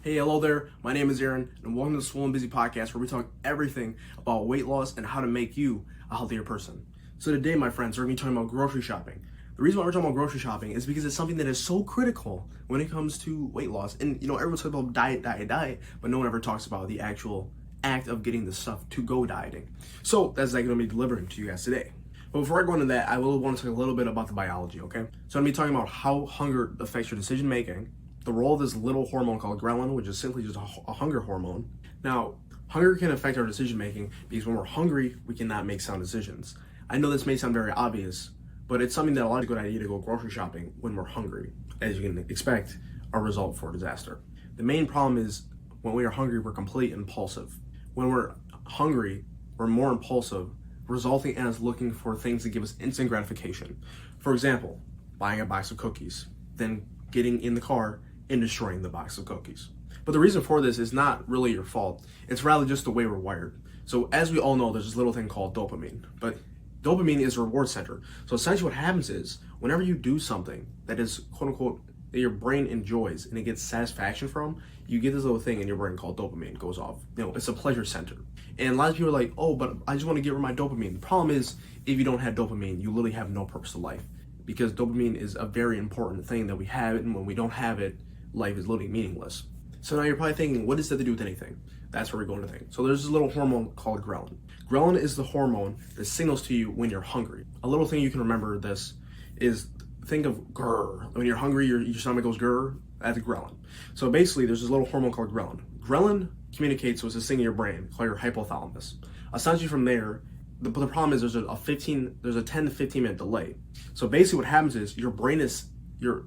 Hey, hello there. My name is Aaron, and welcome to the Swole and Busy podcast, where we talk everything about weight loss and how to make you a healthier person. So today, my friends, we're going to be talking about grocery shopping. The reason why we're talking about grocery shopping is because it's something that is so critical when it comes to weight loss. And everyone talks about diet, but no one ever talks about the actual act of getting the stuff to go dieting. So that's what I'm going to be delivering to you guys today. But before I go into that, I will want to talk a little bit about the biology, okay? So I'm going to be talking about how hunger affects your decision making, the role of this little hormone called ghrelin, which is simply just a hunger hormone. Now, hunger can affect our decision making because when we're hungry, we cannot make sound decisions. I know this may sound very obvious, but it's something that a lot of good idea to go grocery shopping when we're hungry. As you can expect, a result for disaster. The main problem is when we are hungry, we're completely impulsive. When we're hungry, we're more impulsive, resulting in us looking for things that give us instant gratification. For example, buying a box of cookies, then getting in the car and destroying the box of cookies. But the reason for this is not really your fault. It's rather just the way we're wired. So as we all know, there's this little thing called dopamine. But dopamine is a reward center. So essentially what happens is whenever you do something that is quote unquote that your brain enjoys and it gets satisfaction from, you get this little thing in your brain called dopamine goes off. It's a pleasure center. And a lot of people are like, oh, but I just want to get rid of my dopamine. The problem is if you don't have dopamine, you literally have no purpose to life. Because dopamine is a very important thing that we have, and when we don't have it, life is literally meaningless. So now you're probably thinking, what does that have to do with anything? That's where we're going to think. So there's this little hormone called ghrelin. Ghrelin is the hormone that signals to you when you're hungry. A little thing you can remember this is think of grrr. When you're hungry, your stomach goes grrr, that's ghrelin. So basically, there's this little hormone called ghrelin. Ghrelin communicates with this thing in your brain called your hypothalamus. Essentially from there, the problem is there's a 10 to 15 minute delay. So basically what happens is your brain is,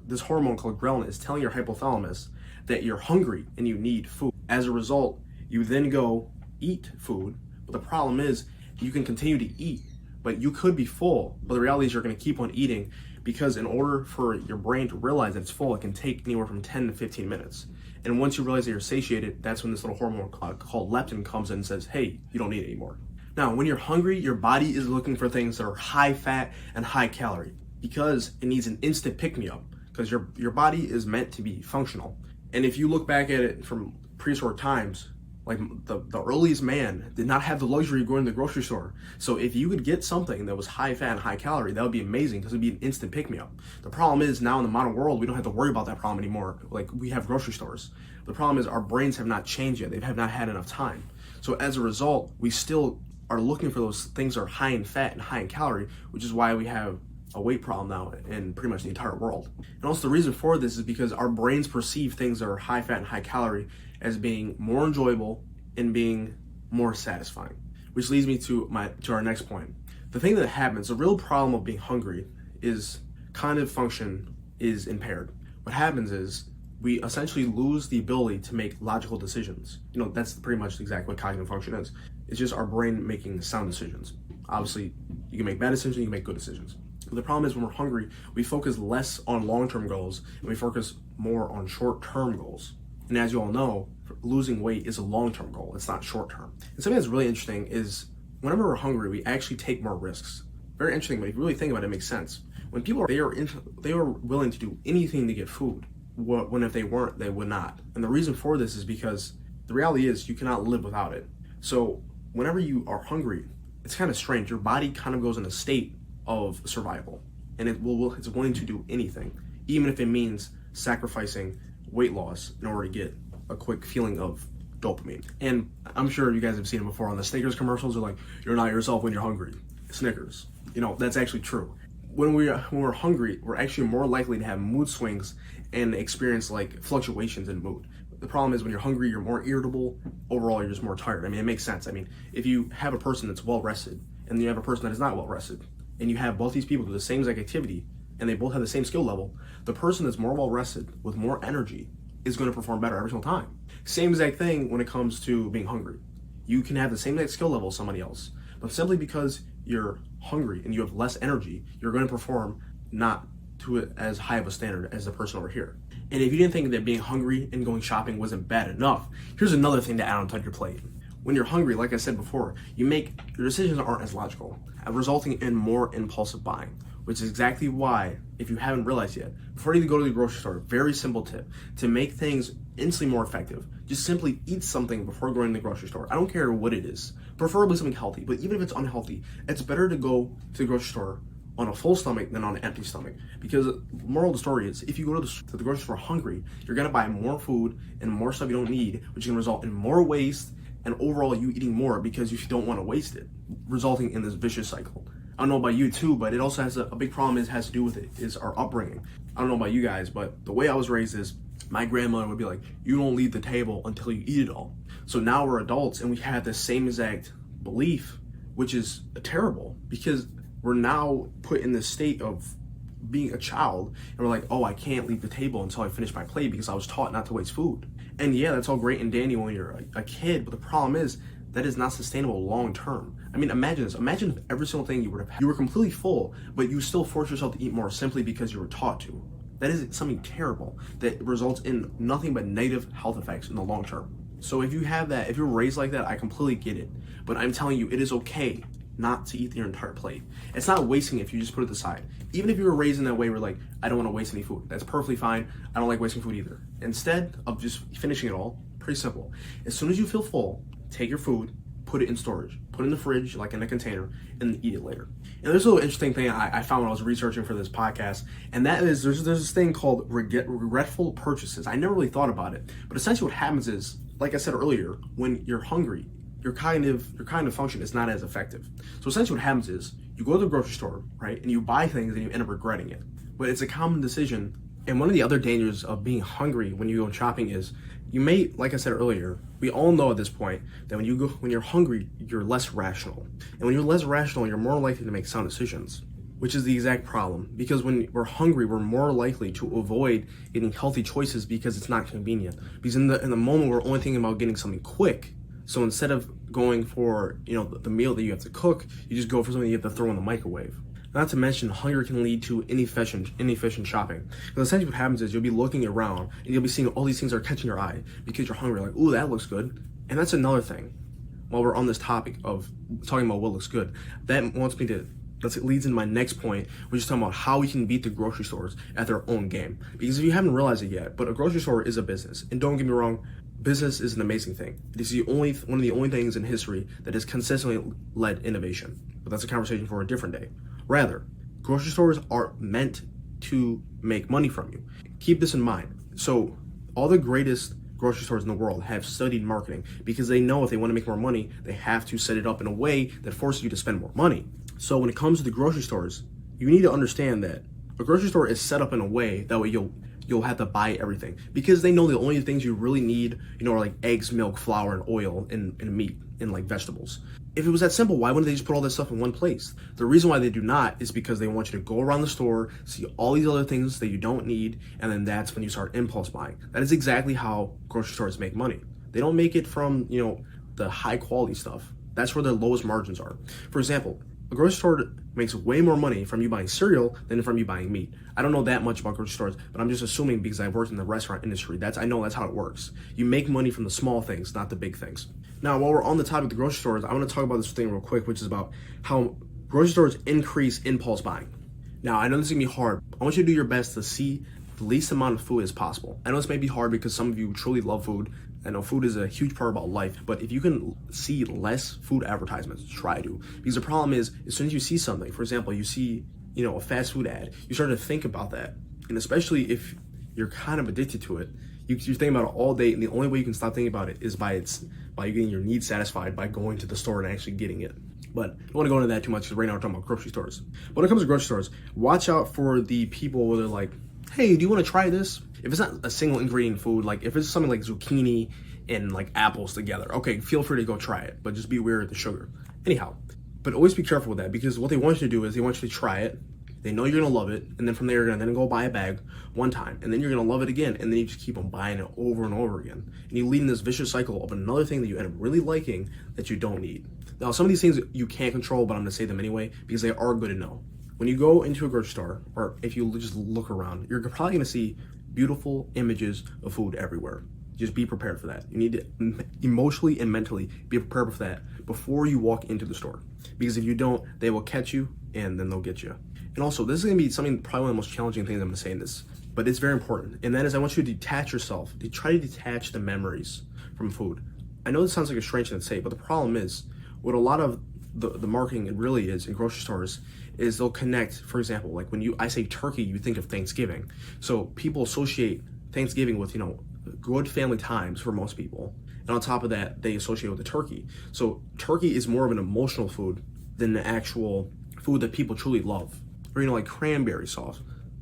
this hormone called ghrelin is telling your hypothalamus that you're hungry and you need food. As a result, you then go eat food. But the problem is you can continue to eat, but you could be full. But the reality is you're going to keep on eating because in order for your brain to realize that it's full, it can take anywhere from 10 to 15 minutes. And once you realize that you're satiated, that's when this little hormone called leptin comes in and says, hey, you don't need it anymore. Now, when you're hungry, your body is looking for things that are high fat and high calorie because it needs an instant pick-me-up because your body is meant to be functional. And if you look back at it from prehistoric times, like the earliest man did not have the luxury of going to the grocery store. So if you could get something that was high fat and high calorie, that would be amazing because it'd be an instant pick-me-up. The problem is now in the modern world, we don't have to worry about that problem anymore. Like we have grocery stores. The problem is our brains have not changed yet. They have not had enough time. So as a result, we still are looking for those things that are high in fat and high in calorie, which is why we have a weight problem now in pretty much the entire world. And also the reason for this is because our brains perceive things that are high fat and high calorie as being more enjoyable and being more satisfying. Which leads me to our next point. The thing that happens, the real problem of being hungry is cognitive function is impaired. What happens is we essentially lose the ability to make logical decisions. That's pretty much exactly what cognitive function is. It's just our brain making sound decisions. Obviously, you can make bad decisions, you can make good decisions. But the problem is when we're hungry, we focus less on long-term goals and we focus more on short-term goals. And as you all know, losing weight is a long-term goal. It's not short-term. And something that's really interesting is whenever we're hungry, we actually take more risks. Very interesting, but if you really think about it, it makes sense. When people they are willing to do anything to get food. When if they weren't, they would not. And the reason for this is because the reality is you cannot live without it. So whenever you are hungry, it's kind of strange. Your body kind of goes in a state of survival, and it's willing to do anything, even if it means sacrificing weight loss in order to get a quick feeling of dopamine. And I'm sure you guys have seen it before on the Snickers commercials. They're like, "You're not yourself when you're hungry." Snickers. That's actually true. When we're hungry, we're actually more likely to have mood swings and experience like fluctuations in mood. The problem is when you're hungry, you're more irritable. Overall, you're just more tired. It makes sense. If you have a person that's well rested and you have a person that is not well rested, and you have both these people do the same exact activity and they both have the same skill level, the person that's more well rested with more energy is going to perform better every single time. Same exact thing when it comes to being hungry. You can have the same exact skill level as somebody else, but simply because you're hungry and you have less energy, you're going to perform not to as high of a standard as the person over here. And if you didn't think that being hungry and going shopping wasn't bad enough, here's another thing to add onto your plate. When you're hungry, like I said before, your decisions aren't as logical, resulting in more impulsive buying, which is exactly why, if you haven't realized yet, before you go to the grocery store, very simple tip to make things instantly more effective. Just simply eat something before going to the grocery store. I don't care what it is, preferably something healthy, but even if it's unhealthy, it's better to go to the grocery store on a full stomach than on an empty stomach. Because the moral of the story is, if you go to the grocery store hungry, you're gonna buy more food and more stuff you don't need, which is gonna result in more waste and overall you eating more because you don't want to waste it, resulting in this vicious cycle. I don't know about you too, but it also has a big problem. It has to do with it is our upbringing. I don't know about you guys, but the way I was raised is my grandmother would be like, you don't leave the table until you eat it all. So now we're adults and we have the same exact belief, which is terrible because we're now put in this state of being a child and we're like, oh, I can't leave the table until I finish my plate because I was taught not to waste food. And yeah, that's all great and dandy when you're a kid, but the problem is that is not sustainable long term. I mean, imagine this. Imagine if every single thing you were completely full, but you still force yourself to eat more simply because you were taught to. That is something terrible that results in nothing but negative health effects in the long term. So if you have that, if you're raised like that, I completely get it. But I'm telling you, it is okay not to eat your entire plate. It's not wasting it if you just put it aside. Even if you were raised in that way where like, I don't want to waste any food, that's perfectly fine. I don't like wasting food either. Instead of just finishing it all, pretty simple. As soon as you feel full, take your food, put it in storage, put it in the fridge, like in a container, and eat it later. And there's a little interesting thing I found when I was researching for this podcast, and that is there's this thing called regretful purchases. I never really thought about it, but essentially what happens is, like I said earlier, when you're hungry, your cognitive function is not as effective. So essentially what happens is you go to the grocery store, right, and you buy things and you end up regretting it. But it's a common decision. And one of the other dangers of being hungry when you go shopping is you may, like I said earlier, we all know at this point that when you're hungry, you're less rational. And when you're less rational, you're more likely to make sound decisions, which is the exact problem. Because when we're hungry, we're more likely to avoid getting healthy choices because it's not convenient. Because in the moment, we're only thinking about getting something quick. So instead of going for, the meal that you have to cook, you just go for something you have to throw in the microwave. Not to mention, hunger can lead to inefficient shopping. Because essentially what happens is you'll be looking around and you'll be seeing all these things that are catching your eye because you're hungry. Like, ooh, that looks good. And that's another thing. While we're on this topic of talking about what looks good, that leads into my next point, which is talking about how we can beat the grocery stores at their own game. Because if you haven't realized it yet, but a grocery store is a business. And don't get me wrong, business is an amazing thing. It is one of the only things in history that has consistently led innovation. But that's a conversation for a different day. Rather, grocery stores are meant to make money from you. Keep this in mind. So all the greatest grocery stores in the world have studied marketing because they know if they want to make more money, they have to set it up in a way that forces you to spend more money. So when it comes to the grocery stores, you need to understand that a grocery store is set up in a way that way you'll have to buy everything because they know the only things you really need, are like eggs, milk, flour, and oil, and meat, and like vegetables. If it was that simple, why wouldn't they just put all this stuff in one place? The reason why they do not is because they want you to go around the store, see all these other things that you don't need, and then that's when you start impulse buying. That is exactly how grocery stores make money. They don't make it from, the high quality stuff. That's where their lowest margins are. For example, a grocery store makes way more money from you buying cereal than from you buying meat. I don't know that much about grocery stores, but I'm just assuming because I've worked in the restaurant industry. I know that's how it works. You make money from the small things, not the big things. Now, while we're on the topic of the grocery stores, I want to talk about this thing real quick, which is about how grocery stores increase impulse buying. Now, I know this is going to be hard. I want you to do your best to see the least amount of food as possible. I know this may be hard because some of you truly love food. I know food is a huge part about life, but if you can see less food advertisements, try to. Because the problem is, as soon as you see something, for example, you see, a fast food ad, you start to think about that. And especially if you're kind of addicted to it, you think about it all day, and the only way you can stop thinking about it is by you getting your needs satisfied by going to the store and actually getting it. But I don't want to go into that too much because right now we're talking about grocery stores. When it comes to grocery stores, watch out for the people where they're like, hey, do you want to try this? If it's not a single ingredient food, like if it's something like zucchini and like apples together, okay, feel free to go try it, but just be wary of the sugar. Anyhow, but always be careful with that because what they want you to do is they want you to try it. They know you're gonna love it, and then from there you're gonna then go buy a bag one time, and then you're gonna love it again, and then you just keep on buying it over and over again. And you lead in this vicious cycle of another thing that you end up really liking that you don't need. Now, some of these things you can't control, but I'm gonna say them anyway because they are good to know. When you go into a grocery store, or if you just look around, you're probably gonna see beautiful images of food everywhere. Just be prepared for that. You need to emotionally and mentally be prepared for that before you walk into the store. Because if you don't, they will catch you and then they'll get you. And also, this is going to be something, probably one of the most challenging things I'm going to say in this, but it's very important. And that is, I want you to detach yourself, to try to detach the memories from food. I know this sounds like a strange thing to say, but the problem is, what a lot of the marketing it really is in grocery stores is they'll connect, for example, like when I say turkey, you think of Thanksgiving. So people associate Thanksgiving with, good family times for most people. And on top of that, they associate with the turkey. So turkey is more of an emotional food than the actual food that people truly love. Or, like cranberry sauce,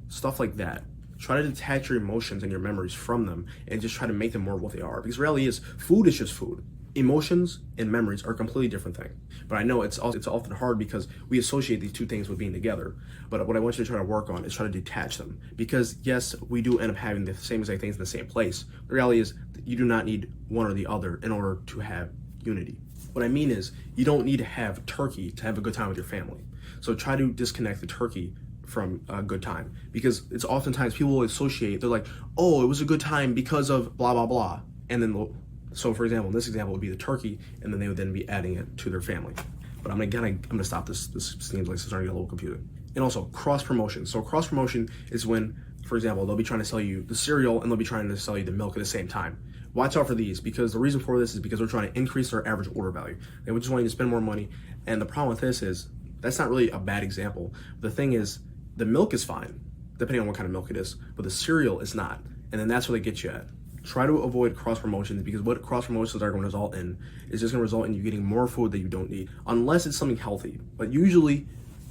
stuff like that. Try to detach your emotions and your memories from them and just try to make them more what they are. Because the reality is, food is just food. Emotions and memories are a completely different thing. But I know it's often hard because we associate these two things with being together. But what I want you to try to work on is try to detach them. Because yes, we do end up having the same exact things in the same place. The reality is you do not need one or the other in order to have unity. What I mean is, you don't need to have turkey to have a good time with your family. So try to disconnect the turkey from a good time, because it's oftentimes people will associate, they're like, oh, it was a good time because of blah, blah, blah. And then so for example, in this example would be the turkey, and then they would then be adding it to their family. But I'm gonna stop this. This seems like it's starting to get a little confusing. And also cross promotion. So cross promotion is when, for example, they'll be trying to sell you the cereal and they'll be trying to sell you the milk at the same time. Watch out for these, because the reason for this is because they're trying to increase their average order value. They just want you to spend more money. And the problem with this is, that's not really a bad example. The thing is, the milk is fine, depending on what kind of milk it is, but the cereal is not. And then that's where they get you at. Try to avoid cross promotions, because what cross promotions are going to result in is just going to result in you getting more food that you don't need, unless it's something healthy. But usually,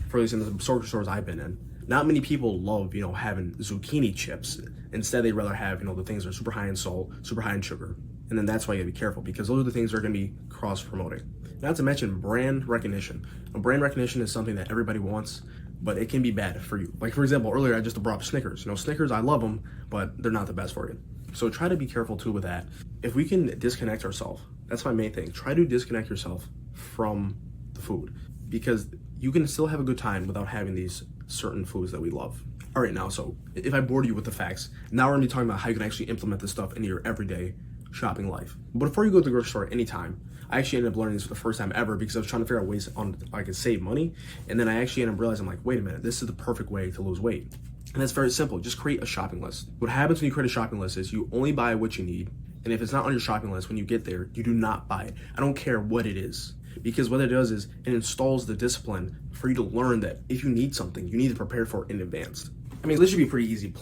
for at least in the grocery stores I've been in, not many people love, having zucchini chips. Instead, they'd rather have, the things that are super high in salt, super high in sugar. And then that's why you gotta be careful, because those are the things that are gonna be cross promoting. Not to mention brand recognition. Now, brand recognition is something that everybody wants, but it can be bad for you. Like, for example, earlier I just brought up Snickers. Snickers, I love them, but they're not the best for you. So try to be careful too with that. If we can disconnect ourselves, that's my main thing. Try to disconnect yourself from the food, because you can still have a good time without having these certain foods that we love. All right, now, so if I bored you with the facts, now we're gonna be talking about how you can actually implement this stuff into your everyday shopping life. But before you go to the grocery store anytime, I actually ended up learning this for the first time ever, because I was trying to figure out ways on I could save money. And then I actually ended up realizing, like, wait a minute, this is the perfect way to lose weight. And that's very simple. Just create a shopping list. What happens when you create a shopping list is you only buy what you need. And if it's not on your shopping list, when you get there, you do not buy it. I don't care what it is. Because what it does is it installs the discipline for you to learn that if you need something, you need to prepare for it in advance. This should be pretty easy.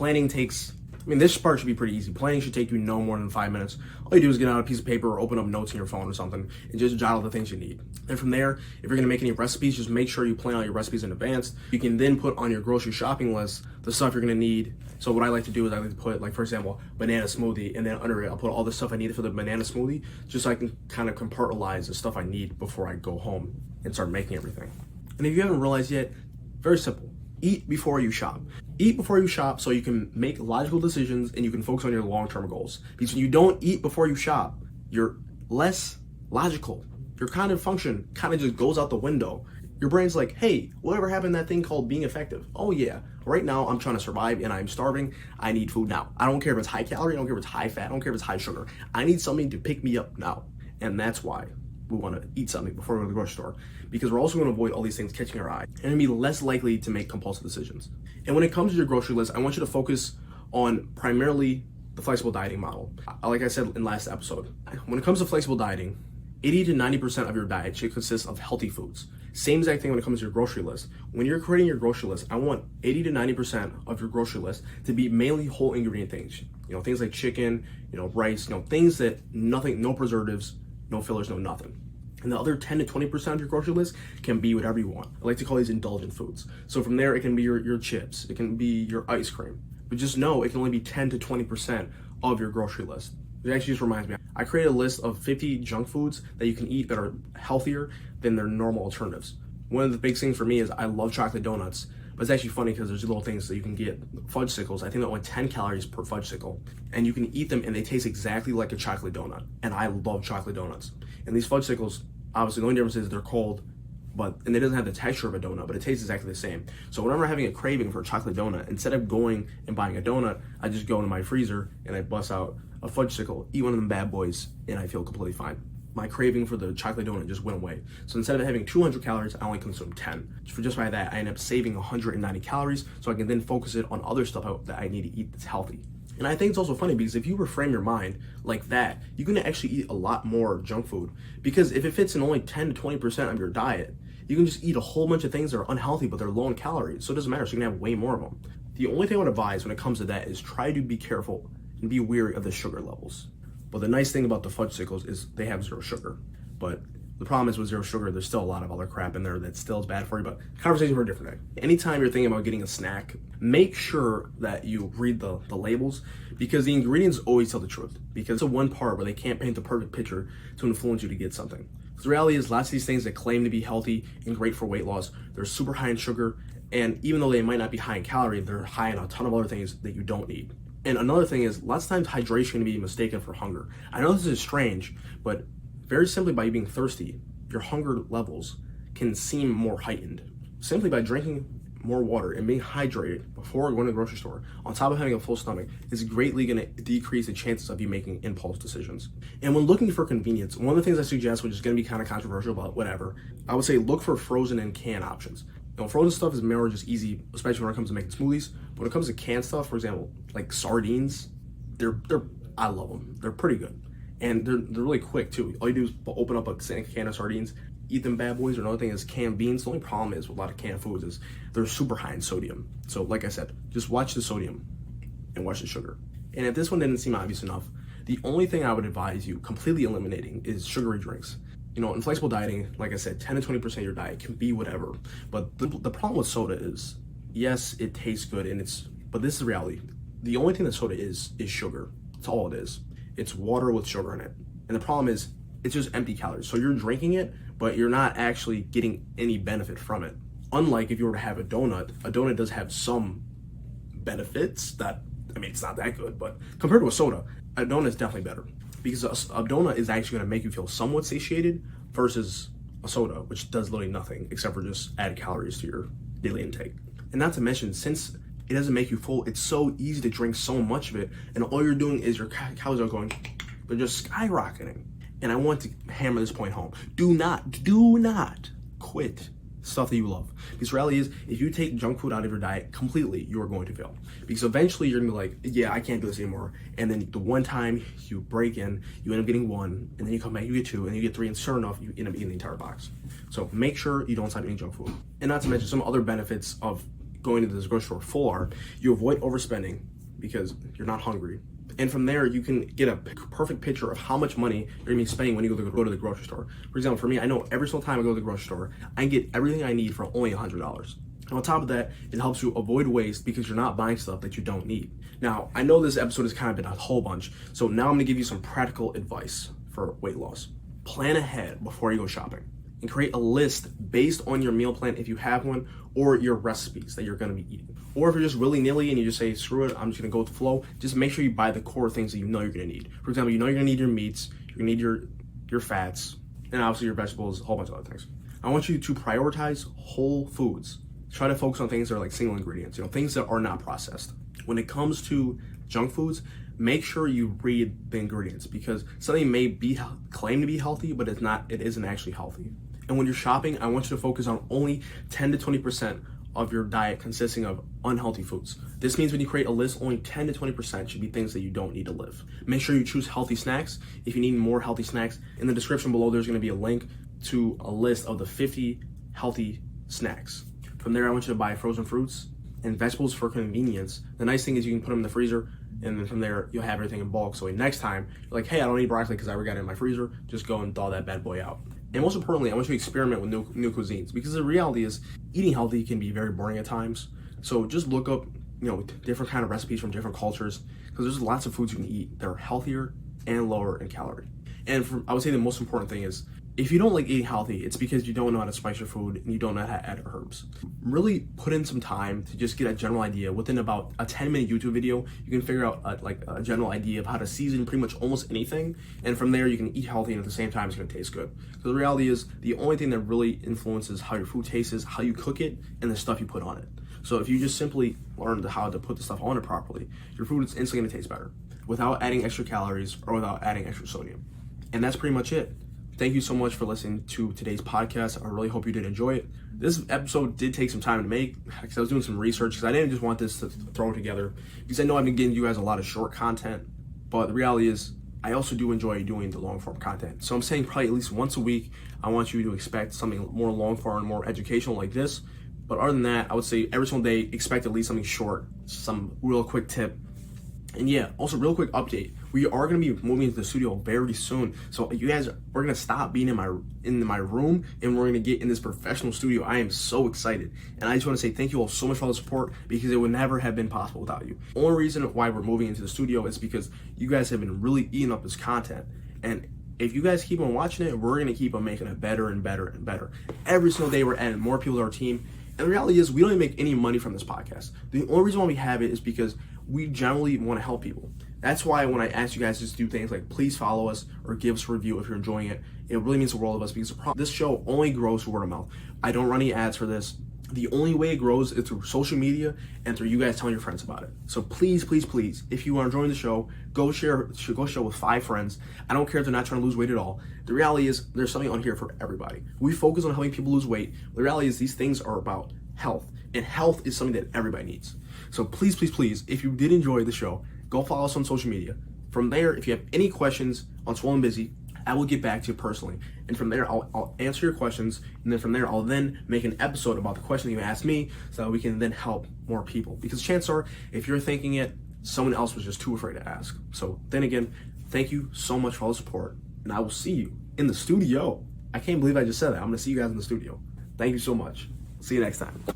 This part should be pretty easy. Planning should take you no more than 5 minutes. All you do is get out a piece of paper or open up notes on your phone or something and just jot all the things you need. And from there, if you're gonna make any recipes, just make sure you plan out your recipes in advance. You can then put on your grocery shopping list the stuff you're gonna need. So what I like to do is I like to put, like, for example, banana smoothie, and then under it, I'll put all the stuff I need for the banana smoothie, just so I can kind of compartmentalize the stuff I need before I go home and start making everything. And if you haven't realized yet, very simple. Eat before you shop. Eat before you shop so you can make logical decisions and you can focus on your long-term goals. Because when you don't eat before you shop, you're less logical. Your cognitive function kind of just goes out the window. Your brain's like, hey, whatever happened to that thing called being effective? Oh yeah, right now I'm trying to survive and I'm starving. I need food now. I don't care if it's high calorie, I don't care if it's high fat, I don't care if it's high sugar. I need something to pick me up now. And that's why we want to eat something before we go to the grocery store, because we're also going to avoid all these things catching our eye and be less likely to make compulsive decisions. And when it comes to your grocery list, I want you to focus on primarily the flexible dieting model. Like I said in last episode, when it comes to flexible dieting, 80 to 90% of your diet should consist of healthy foods. Same exact thing when it comes to your grocery list. When you're creating your grocery list, I want 80 to 90% of your grocery list to be mainly whole ingredient things. Things like chicken, rice, things that no preservatives, no fillers, no nothing. And the other 10 to 20% of your grocery list can be whatever you want. I like to call these indulgent foods. So from there, it can be your chips, it can be your ice cream. But just know it can only be 10 to 20% of your grocery list. It actually just reminds me, I created a list of 50 junk foods that you can eat that are healthier than their normal alternatives. One of the big things for me is I love chocolate donuts, but it's actually funny because there's little things that you can get. Fudge sickles, I think they're only 10 calories per fudge sickle. And you can eat them and they taste exactly like a chocolate donut. And I love chocolate donuts. And these fudge sickles, obviously the only difference is they're cold, and it doesn't have the texture of a donut, but it tastes exactly the same. So whenever I'm having a craving for a chocolate donut, instead of going and buying a donut, I just go into my freezer and I bust out a fudge sickle, eat one of them bad boys, and I feel completely fine. my craving for the chocolate donut just went away. So instead of having 200 calories, I only consumed 10. For just by that, I end up saving 190 calories, so I can then focus it on other stuff that I need to eat that's healthy. And I think it's also funny because if you reframe your mind like that, you're gonna actually eat a lot more junk food. Because if it fits in only 10 to 20% of your diet, you can just eat a whole bunch of things that are unhealthy, but they're low in calories. So it doesn't matter, so you can have way more of them. The only thing I would advise when it comes to that is try to be careful and be wary of the sugar levels. But the nice thing about the Fudgsicles is they have 0 sugar. But the problem is with 0 sugar, there's still a lot of other crap in there that still is bad for you, but conversation for a different day. Anytime you're thinking about getting a snack, make sure that you read the labels, because the ingredients always tell the truth. Because it's the one part where they can't paint the perfect picture to influence you to get something. Because the reality is lots of these things that claim to be healthy and great for weight loss, they're super high in sugar, and even though they might not be high in calorie, they're high in a ton of other things that you don't need. And another thing is, lots of times hydration can be mistaken for hunger. I know this is strange, but very simply by you being thirsty, your hunger levels can seem more heightened. Simply by drinking more water and being hydrated before going to the grocery store, on top of having a full stomach, is greatly going to decrease the chances of you making impulse decisions. And when looking for convenience, one of the things I suggest, which is going to be kind of controversial, but whatever, I would say look for frozen and canned options. Frozen stuff is more just easy, especially when it comes to making smoothies. But when it comes to canned stuff, for example, like sardines, I love them. They're pretty good. And they're really quick too. All you do is open up a can of sardines, eat them bad boys. Or another thing is canned beans. The only problem is with a lot of canned foods is they're super high in sodium. So like I said, just watch the sodium and watch the sugar. And if this one didn't seem obvious enough, the only thing I would advise you completely eliminating is sugary drinks. In flexible dieting, like I said, 10 to 20% of your diet can be whatever. But the problem with soda is, yes, it tastes good, but this is the reality. The only thing that soda is sugar. That's all it is. It's water with sugar in it. And the problem is, it's just empty calories. So you're drinking it, but you're not actually getting any benefit from it. Unlike if you were to have a donut does have some benefits it's not that good, but compared to a soda, a donut is definitely better. Because a donut is actually going to make you feel somewhat satiated versus a soda, which does literally nothing except for just add calories to your daily intake. And not to mention, since it doesn't make you full, it's so easy to drink so much of it, and all you're doing is your calories are going, they're just skyrocketing. And I want to hammer this point home. Do not quit stuff that you love. Because the reality is, if you take junk food out of your diet completely, you are going to fail. Because eventually you're gonna be like, yeah, I can't do this anymore. And then the one time you break in, you end up getting 1, and then you come back, you get 2, and then you get 3, and sure enough, you end up eating the entire box. So make sure you don't stop eating junk food. And not to mention some other benefits of going to this grocery store full are, you avoid overspending because you're not hungry. And from there, you can get a perfect picture of how much money you're gonna be spending when you go to the grocery store. For example, for me, I know every single time I go to the grocery store, I can get everything I need for only $100. And on top of that, it helps you avoid waste because you're not buying stuff that you don't need. Now, I know this episode has kind of been a whole bunch, so now I'm gonna give you some practical advice for weight loss. Plan ahead before you go shopping and create a list based on your meal plan if you have one, or your recipes that you're gonna be eating. Or if you're just willy-nilly and you just say, screw it, I'm just gonna go with the flow, just make sure you buy the core things that you know you're gonna need. For example, you know you're gonna need your meats, you're gonna need your fats, and obviously your vegetables, a whole bunch of other things. I want you to prioritize whole foods. Try to focus on things that are like single ingredients, things that are not processed. When it comes to junk foods, make sure you read the ingredients, because something may claim to be healthy, but it isn't actually healthy. And when you're shopping, I want you to focus on only 10 to 20% of your diet consisting of unhealthy foods. This means when you create a list, only 10 to 20% should be things that you don't need to live. Make sure you choose healthy snacks. If you need more healthy snacks, in the description below, there's gonna be a link to a list of the 50 healthy snacks. From there, I want you to buy frozen fruits and vegetables for convenience. The nice thing is you can put them in the freezer, and then from there, you'll have everything in bulk. So next time, you're like, hey, I don't need broccoli because I already got it in my freezer, just go and thaw that bad boy out. And most importantly, I want you to experiment with new cuisines, because the reality is eating healthy can be very boring at times. So just look up, different kind of recipes from different cultures, because there's lots of foods you can eat that are healthier and lower in calorie. And I would say the most important thing is, if you don't like eating healthy, it's because you don't know how to spice your food and you don't know how to add herbs. Really put in some time to just get a general idea. Within about a 10-minute YouTube video, you can figure out a general idea of how to season pretty much almost anything. And from there, you can eat healthy, and at the same time, it's gonna taste good. Because the reality is, the only thing that really influences how your food tastes is how you cook it and the stuff you put on it. So if you just simply learn how to put the stuff on it properly, your food is instantly gonna taste better without adding extra calories or without adding extra sodium. And that's pretty much it. thank you so much for listening to today's podcast. I really hope you did enjoy it. This episode did take some time to make because I was doing some research because I didn't just want this to throw it together because I know I've been giving you guys a lot of short content, but the reality is I also do enjoy doing the long form content. So I'm saying probably at least once a week, I want you to expect something more long form and more educational like this. But other than that, I would say every single day, expect at least something short, some real quick tip. And yeah, also real quick update. We are gonna be moving into the studio very soon. So you guys, we're gonna stop being in my room and we're gonna get in this professional studio. I am so excited. And I just wanna say thank you all so much for all the support because it would never have been possible without you. The only reason why we're moving into the studio is because you guys have been really eating up this content. And if you guys keep on watching it, we're gonna keep on making it better and better and better. Every single day we're adding more people to our team. And the reality is we don't even make any money from this podcast. The only reason why we have it is because we generally want to help people. That's why when I ask you guys to do things like please follow us or give us a review if you're enjoying it, it really means the world of us because this show only grows through word of mouth. I don't run any ads for this. The only way it grows is through social media and through you guys telling your friends about it. So please, please, please, if you are enjoying the show, go share with 5 friends. I don't care if they're not trying to lose weight at all. The reality is there's something on here for everybody. We focus on helping people lose weight. The reality is these things are about health, and health is something that everybody needs. So please, please, please, if you did enjoy the show, go follow us on social media. From there, if you have any questions on Swole and Busy, I will get back to you personally. And from there, I'll answer your questions. And then from there, I'll then make an episode about the question that you asked me so that we can then help more people. Because chances are, if you're thinking it, someone else was just too afraid to ask. So then again, thank you so much for all the support. And I will see you in the studio. I can't believe I just said that. I'm going to see you guys in the studio. Thank you so much. See you next time.